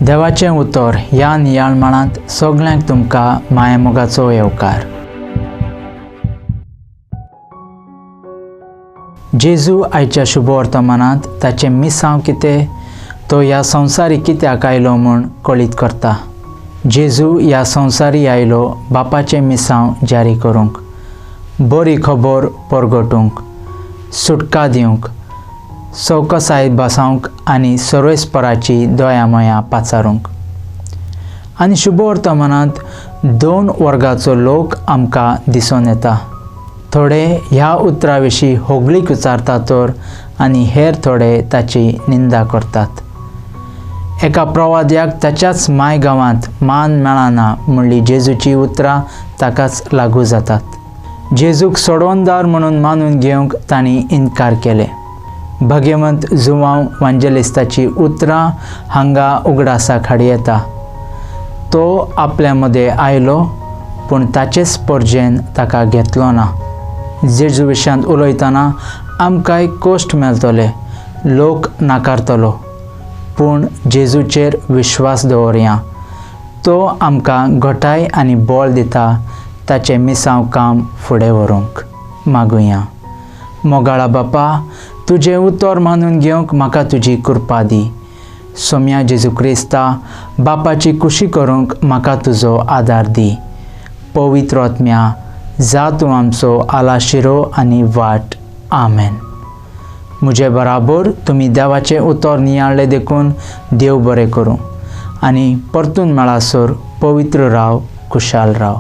देवाचें उतर ह्या नियाळमाळांत सगळ्यांक तुमकां मायेमोगाचो येवकार. जेजू आयच्या शुभ वर्तमानांत ताचें मिसांव कितें तो ह्या संवसारी कित्याक आयलो म्हूण कळीत करता. जेजू ह्या संवसारी आयलो बापाचें मिसांव जारी करूंक, बरी खबर परगटूंक, सुटका दिवंक, सवकसायेत बसावंक आनी सर्वेस्पराची दोयामोया पाचारूंक. आनी शुभ वर्तमानांत 2 वर्गाचो लोक आमकां दिसून येता. थोडे ह्या उतरा विशीं होगळीक विचारता तर आनी हेर थोडे ताची निंदा करतात. एका प्रवाद्याक ताच्याच मायगांवांत मान मेळना म्हणली जेजूची उतरां ताकाच लागू जातात. जेजूक सोडवणदार म्हणून मानून घेवंक तांणी इन्कार केले. भगवंत जुवांव वांजेलिस्ताची उतरां हांगा उगडासाक हाडी येता. तो आपल्या मदें आयलो पूण ताचेच पर्जेन ताका घेतलो ना. जेजू विशयांत उलयतना आमकांय कश्ट मेळटले, लोक नाकारतलो, पूण जेजूचेर विश्वास दवरया. तो आमकां घटाय आनी बळ दिता ताचें मिसांव काम फुडें व्हरूंक. मागुया. मोगाळा बापा, तुजें उतर मानून घेवंक म्हाका तुजी कृपा दी. सोम्या जेजू क्रिस्ता, बापाची कुशी करूंक म्हाका तुजो आदार दी. पवित्र आत्म्या, जा तूं आमचो आलाशिरो आनी वाट. आमेन. म्हजे बराबर तुमी देवाचें उतर नियाळ्ळें देखून देव बरें करूं आनी परतून मेळासर पवित्र राव, खुशाल राव.